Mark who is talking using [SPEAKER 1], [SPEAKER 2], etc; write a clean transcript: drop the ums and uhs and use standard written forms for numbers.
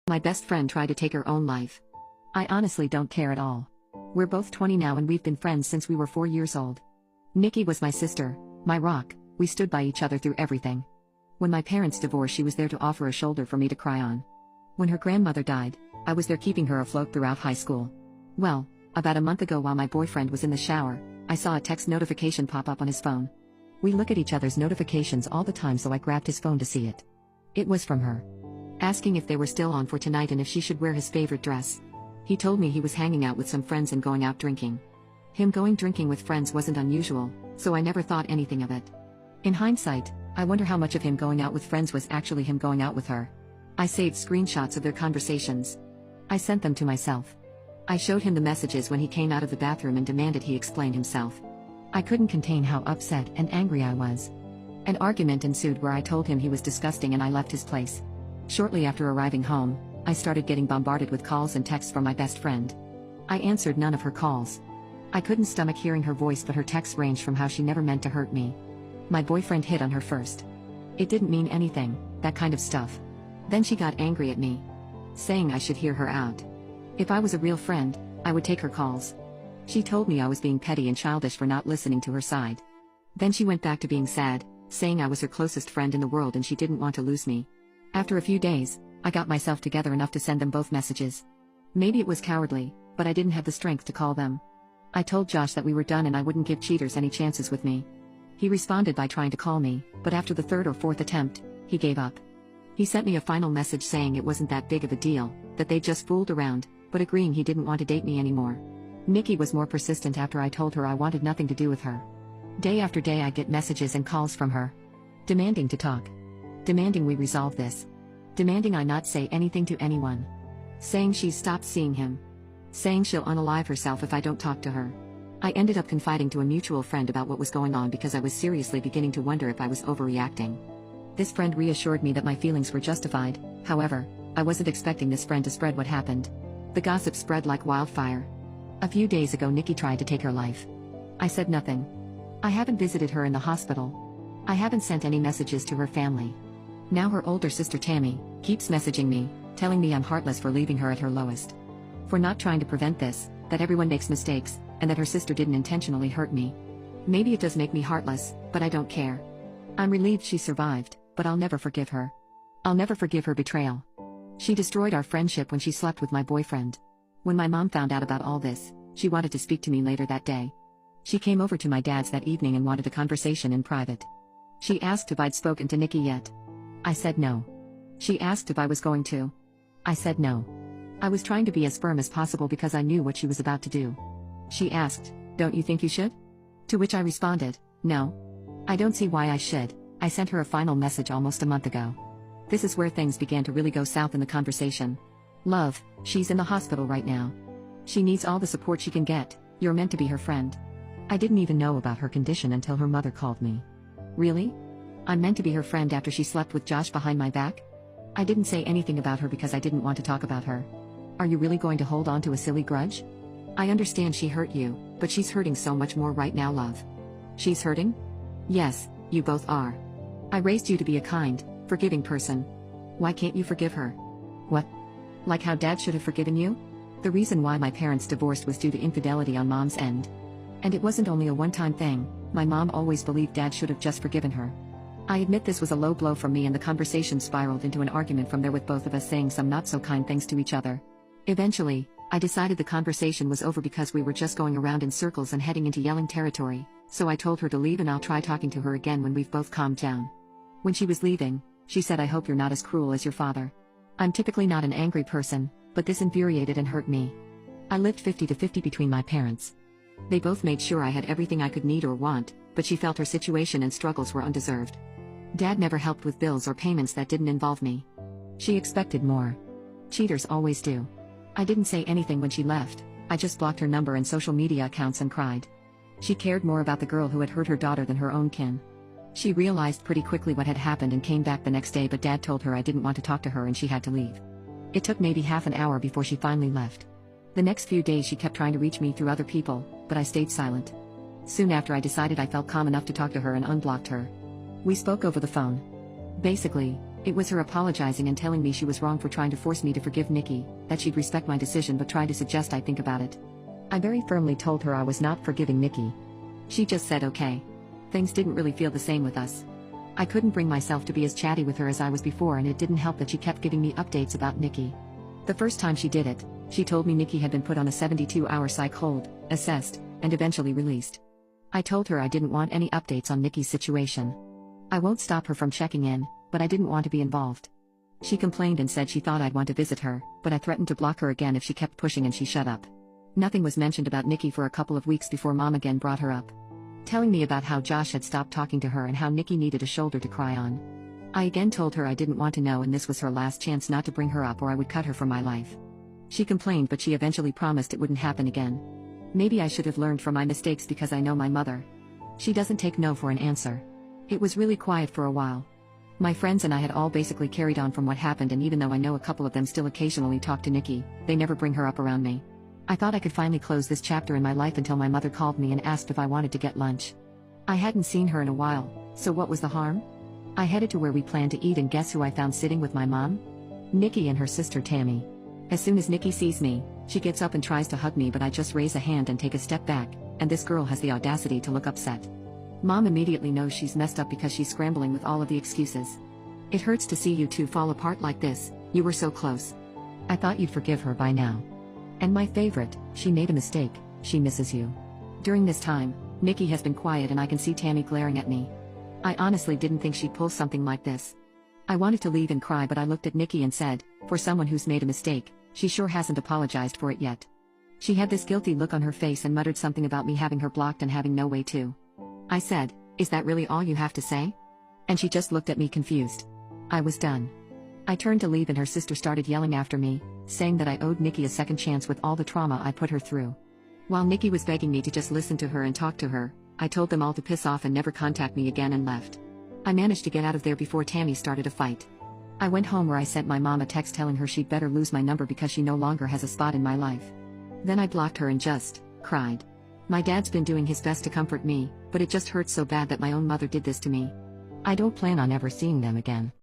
[SPEAKER 1] My best friend tried to take her own life. I honestly don't care at all. We're both 20 now and we've been friends since we were 4 years old. Nikki was my sister, my rock, we stood by each other through everything. When my parents divorced, she was there to offer a shoulder for me to cry on. When her grandmother died, I was there keeping her afloat throughout high school. Well, about a month ago while my boyfriend was in the shower, I saw a text notification pop up on his phone. We look at each other's notifications all the time, so I grabbed his phone to see it. It was from her, asking if they were still on for tonight and if she should wear his favorite dress. He told me he was hanging out with some friends and going out drinking. Him going drinking with friends wasn't unusual, so I never thought anything of it. In hindsight, I wonder how much of him going out with friends was actually him going out with her. I saved screenshots of their conversations. I sent them to myself. I showed him the messages when he came out of the bathroom and demanded he explain himself. I couldn't contain how upset and angry I was. An argument ensued where I told him he was disgusting and I left his place. Shortly after arriving home, I started getting bombarded with calls and texts from my best friend. I answered none of her calls. I couldn't stomach hearing her voice, but her texts ranged from how she never meant to hurt me. My boyfriend hit on her first. It didn't mean anything, that kind of stuff. Then she got angry at me, saying I should hear her out. If I was a real friend, I would take her calls. She told me I was being petty and childish for not listening to her side. Then she went back to being sad, saying I was her closest friend in the world and she didn't want to lose me. After a few days, I got myself together enough to send them both messages. Maybe it was cowardly, but I didn't have the strength to call them. I told Josh that we were done and I wouldn't give cheaters any chances with me. He responded by trying to call me, but after the third or fourth attempt, he gave up. He sent me a final message saying it wasn't that big of a deal, that they just fooled around, but agreeing he didn't want to date me anymore. Nikki was more persistent after I told her I wanted nothing to do with her. Day after day I get messages and calls from her, demanding to talk, demanding we resolve this, demanding I not say anything to anyone, saying she's stopped seeing him, saying she'll unalive herself if I don't talk to her. I ended up confiding to a mutual friend about what was going on because I was seriously beginning to wonder if I was overreacting. This friend reassured me that my feelings were justified. However, I wasn't expecting this friend to spread what happened. The gossip spread like wildfire. A few days ago Nikki tried to take her life. I said nothing. I haven't visited her in the hospital. I haven't sent any messages to her family. Now her older sister Tammy keeps messaging me, telling me I'm heartless for leaving her at her lowest, for not trying to prevent this, that everyone makes mistakes, and that her sister didn't intentionally hurt me. Maybe it does make me heartless, but I don't care. I'm relieved she survived, but I'll never forgive her. I'll never forgive her betrayal. She destroyed our friendship when she slept with my boyfriend. When my mom found out about all this, she wanted to speak to me later that day. She came over to my dad's that evening and wanted a conversation in private. She asked if I'd spoken to Nikki yet. I said no. She asked if I was going to. I said no. I was trying to be as firm as possible because I knew what she was about to do. She asked, "Don't you think you should?" To which I responded, "No. I don't see why I should." I sent her a final message almost a month ago. This is where things began to really go south in the conversation. "Love, she's in the hospital right now. She needs all the support she can get. You're meant to be her friend." I didn't even know about her condition until her mother called me. Really? I'm meant to be her friend after she slept with Josh behind my back? I didn't say anything about her because I didn't want to talk about her. Are you really going to hold on to a silly grudge? I understand she hurt you, but she's hurting so much more right now, love. She's hurting? Yes, you both are. I raised you to be a kind, forgiving person. Why can't you forgive her? What? Like how Dad should have forgiven you? The reason why my parents divorced was due to infidelity on Mom's end. And it wasn't only a one-time thing. My mom always believed Dad should have just forgiven her. I admit this was a low blow for me, and the conversation spiraled into an argument from there, with both of us saying some not so kind things to each other. Eventually, I decided the conversation was over because we were just going around in circles and heading into yelling territory, so I told her to leave and I'll try talking to her again when we've both calmed down. When she was leaving, she said, "I hope you're not as cruel as your father." I'm typically not an angry person, but this infuriated and hurt me. I lived 50-50 between my parents. They both made sure I had everything I could need or want, but she felt her situation and struggles were undeserved. Dad never helped with bills or payments that didn't involve me. She expected more. Cheaters always do. I didn't say anything when she left. I just blocked her number and social media accounts and cried. She cared more about the girl who had hurt her daughter than her own kin. She realized pretty quickly what had happened and came back the next day, but Dad told her I didn't want to talk to her and she had to leave. It took maybe half an hour before she finally left. The next few days she kept trying to reach me through other people, but I stayed silent. Soon after, I decided I felt calm enough to talk to her and unblocked her. We spoke over the phone. Basically, It was her apologizing and telling me she was wrong for trying to force me to forgive Nikki, that she'd respect my decision but tried to suggest I think about it. I very firmly told her I was not forgiving Nikki. She just said okay. Things didn't really feel the same with us. I couldn't bring myself to be as chatty with her as I was before, and it didn't help that she kept giving me updates about Nikki. The first time she did it, she told me Nikki had been put on a 72-hour psych hold, assessed, and eventually released. I told her I didn't want any updates on Nikki's situation. I won't stop her from checking in, but I didn't want to be involved. She complained and said she thought I'd want to visit her, but I threatened to block her again if she kept pushing, and she shut up. Nothing was mentioned about Nikki for a couple of weeks before Mom again brought her up, telling me about how Josh had stopped talking to her and how Nikki needed a shoulder to cry on. I again told her I didn't want to know and this was her last chance not to bring her up or I would cut her from my life. She complained, but she eventually promised it wouldn't happen again. Maybe I should have learned from my mistakes because I know my mother. She doesn't take no for an answer. It was really quiet for a while. My friends and I had all basically carried on from what happened, and even though I know a couple of them still occasionally talk to Nikki, they never bring her up around me. I thought I could finally close this chapter in my life until my mother called me and asked if I wanted to get lunch. I hadn't seen her in a while, so what was the harm? I headed to where we planned to eat, and guess who I found sitting with my mom? Nikki and her sister Tammy. As soon as Nikki sees me, she gets up and tries to hug me, but I just raise a hand and take a step back, and this girl has the audacity to look upset. Mom immediately knows she's messed up because she's scrambling with all of the excuses. It hurts to see you two fall apart like this, you were so close. I thought you'd forgive her by now. And my favorite, she made a mistake, she misses you. During this time, Nikki has been quiet and I can see Tammy glaring at me. I honestly didn't think she'd pull something like this. I wanted to leave and cry, but I looked at Nikki and said, for someone who's made a mistake, she sure hasn't apologized for it yet. She had this guilty look on her face and muttered something about me having her blocked and having no way to. I said, is that really all you have to say? And she just looked at me confused. I was done. I turned to leave and her sister started yelling after me, saying that I owed Nikki a second chance with all the trauma I put her through. While Nikki was begging me to just listen to her and talk to her, I told them all to piss off and never contact me again and left. I managed to get out of there before Tammy started a fight. I went home where I sent my mom a text telling her she'd better lose my number because she no longer has a spot in my life. Then I blocked her and just cried. My dad's been doing his best to comfort me, but it just hurts so bad that my own mother did this to me. I don't plan on ever seeing them again.